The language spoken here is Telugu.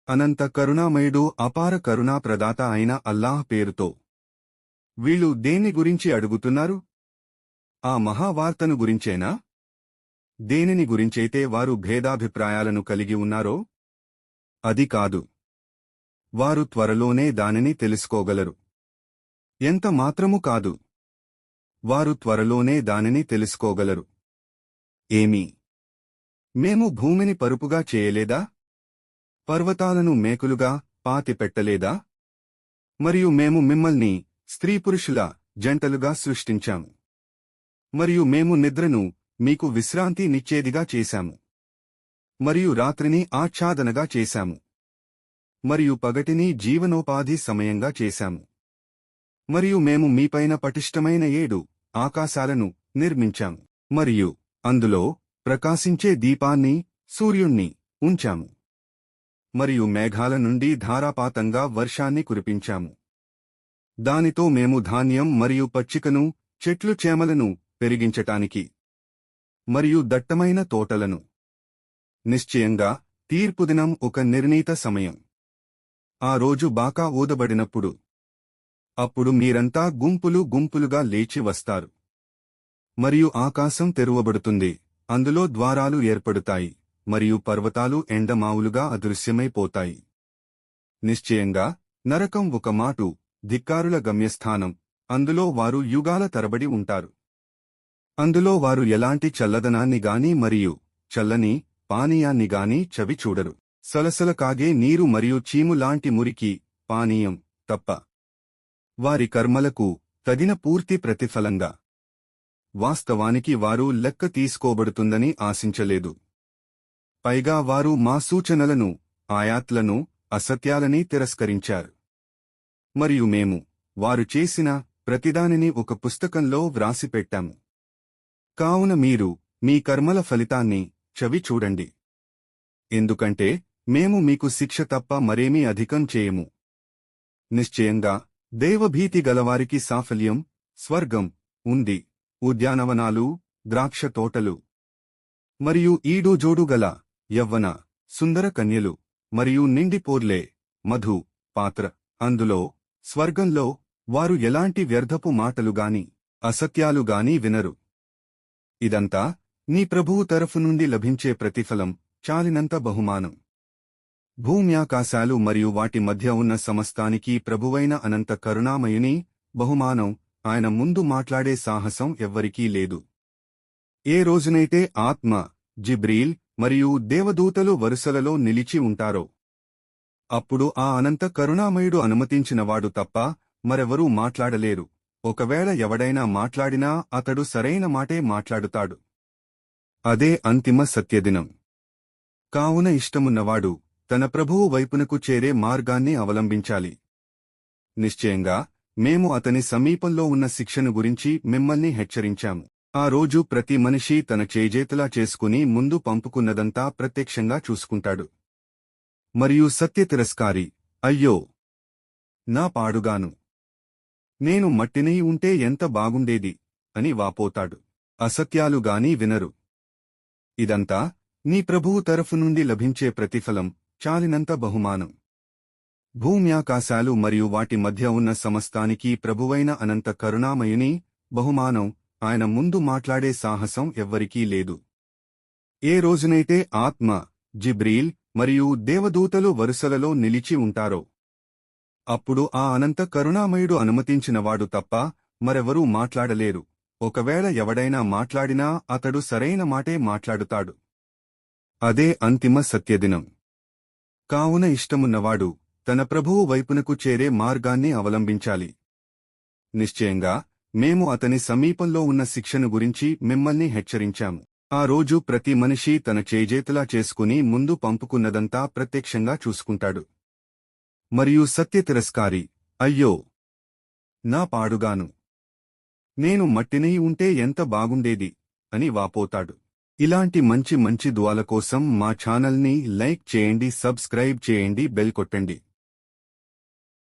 అనంత కరుణామయుడు అపార కరుణాప్రదాత అయిన అల్లాహ్ పేరుతో. వీళ్ళు దేని గురించి అడుగుతున్నారు? ఆ మహావార్తను గురించేనా? దేనిని గురించైతే వారు భేదాభిప్రాయాలను కలిగి ఉన్నారో అది కాదు. వారు త్వరలోనే దానిని తెలుసుకోగలరు. ఎంత మాత్రము కాదు. వారు త్వరలోనే దానిని తెలుసుకోగలరు. ఏమి? మేము భూమిని పరుపుగా చేయలేదా? పర్వతాలను మేకులుగా పాతిపెట్టలేదా? మరియు మేము మిమ్మల్ని స్త్రీపురుషుల జంటలుగా సృష్టించాము. మరియు మేము నిద్రను మీకు విశ్రాంతి నిచ్చేదిగా చేశాము. మరియు రాత్రిని ఆచ్ఛాదనగా చేశాము. మరియు పగటిని జీవనోపాధి సమయంగా చేశాము. మరియు మేము మీపైన పటిష్టమైన 7 ఆకాశాలను నిర్మించాము. మరియు అందులో ప్రకాశించే దీపాన్ని, సూర్యుణ్ణి ఉంచాము. మరియు మేఘాల నుండి ధారాపాతంగా వర్షాన్ని కురిపించాము. దానితో మేము ధాన్యం మరియు పచ్చికను, చెట్లు చేమలను పెరిగించటానికి మరియు దట్టమైన తోటలను. నిశ్చయంగా తీర్పుదినం ఒక నిర్ణీత సమయం. ఆ రోజు బాకా ఊదబడినప్పుడు అప్పుడు మీరంతా గుంపులు గుంపులుగా లేచి వస్తారు. మరియు ఆకాశం తెరువబడుతుంది, అందులో ద్వారాలు ఏర్పడుతాయి, మరియు పర్వతాలు ఎండమావులుగా అదృశ్యమైపోతాయి. నిశ్చయంగా నరకం ఒక మాటు, ధిక్కారుల గమ్యస్థానం, అందులో వారు యుగాల తరబడి ఉంటారు. అందులో వారు ఎలాంటి చల్లదనాన్ని గాని మరియు చల్లని పానీయాన్ని గాని చవి చూడరు. సలసల కాగే నీరు మరియు చీము లాంటి మురికి పానీయం తప్ప. వారి కర్మలకు తగిన పూర్తి ప్రతిఫలంగా. వాస్తవానికి వారు లెక్క తీసుకోబడుతుందని ఆశించలేదు. పైగా వారు మా సూచనలను, ఆయాత్లను, అసత్యాలని తిరస్కరించారు. మరియు మేము వారు చేసిన ప్రతిదానిని ఒక పుస్తకంలో వ్రాసిపెట్టాము. కావున మీరు మీ కర్మల ఫలితాన్ని చవి చూడండి. ఎందుకంటే మేము మీకు శిక్ష తప్ప మరేమీ అధికం చేయము. నిశ్చయంగా దైవభీతి గలవారికి సాఫల్యం, స్వర్గం ఉంది. ఉద్యానవనాలు, ద్రాక్ష తోటలు మరియు ఈడోజోడు గల యవ్వన సుందర కన్యలు మరియు నిండిపోర్లే మధు పాత్ర. అందులో స్వర్గంలో వారు ఎలాంటి వ్యర్థపు మాటలుగాని అసత్యాలుగాని వినరు. ఇదంతా నీ ప్రభువు తరఫు నుండి లభించే ప్రతిఫలం, చాలినంత బహుమానం. భూమ్యాకాశాలు మరియు వాటి మధ్య ఉన్న సమస్తానికి ప్రభువైన అనంత కరుణామయుని బహుమానం. ఆయన ముందు మాట్లాడే సాహసం ఎవ్వరికీ లేదు. ఏ రోజునైతే ఆత్మ, జిబ్రీల్ మరియు దేవదూతలు వరుసలలో నిలిచి ఉంటారో అప్పుడు ఆ అనంత కరుణామయుడు అనుమతించినవాడు తప్ప మరెవరూ మాట్లాడలేరు. ఒకవేళ ఎవడైనా మాట్లాడినా అతడు సరైన మాటే మాట్లాడుతాడు. అదే అంతిమ సత్యదినం. కావున ఇష్టమున్నవాడు తన ప్రభువు వైపునకు చేరే మార్గాన్ని అవలంబించాలి. నిశ్చయంగా మేము అతని సమీపంలో ఉన్న శిక్షను గురించి మిమ్మల్ని హెచ్చరించాము. ఆ రోజు ప్రతి మనిషి తన చేజేతులా చేసుకుని ముందు పంపుకున్నదంతా ప్రత్యక్షంగా చూసుకుంటాడు. మరియు సత్యతిరస్కారి, అయ్యో నా పాడుగాను, నేను మట్టినై ఉంటే ఎంత బాగుండేది అని వాపోతాడు. అసత్యాలుగాని వినరు. ఇదంతా నీ ప్రభువు తరఫు నుండి లభించే ప్రతిఫలం, చాలినంత బహుమానం. భూమ్యాకాశాలు మరియు వాటి మధ్య ఉన్న సమస్తానికి ప్రభువైన అనంత కరుణామయుని బహుమానం. ఆయన ముందు మాట్లాడే సాహసం ఎవ్వరికీ లేదు. ఏ రోజునైతే ఆత్మ, జిబ్రీల్ మరియు దేవదూతలు వరుసలలో నిలిచి ఉంటారో అప్పుడు ఆ అనంత కరుణామయుడు అనుమతించినవాడు తప్ప మరెవరూ మాట్లాడలేరు. ఒకవేళ ఎవడైనా మాట్లాడినా అతడు సరైన మాటే మాట్లాడుతాడు. అదే అంతిమ సత్యదినం. కావున ఇష్టమున్నవాడు తన ప్రభువు వైపునకు చేరే మార్గాన్ని అవలంబించాలి. నిశ్చయంగా మేము అతని సమీపంలో ఉన్న శిక్షను గురించి మిమ్మల్ని హెచ్చరించాము. ఆ రోజు ప్రతి మనిషి తన చేజేతులా చేసుకుని ముందు పంపుకున్నదంతా ప్రత్యక్షంగా చూసుకుంటాడు. మరియు సత్యతిరస్కారి, అయ్యో నా పాడుగాను, నేను మట్టినై ఉంటే ఎంత బాగుండేది అని వాపోతాడు. ఇలాంటి మంచి మంచి దుఆల కోసం మా ఛానల్ని లైక్ చేయండి, సబ్స్క్రైబ్ చేయండి, బెల్ కొట్టండి.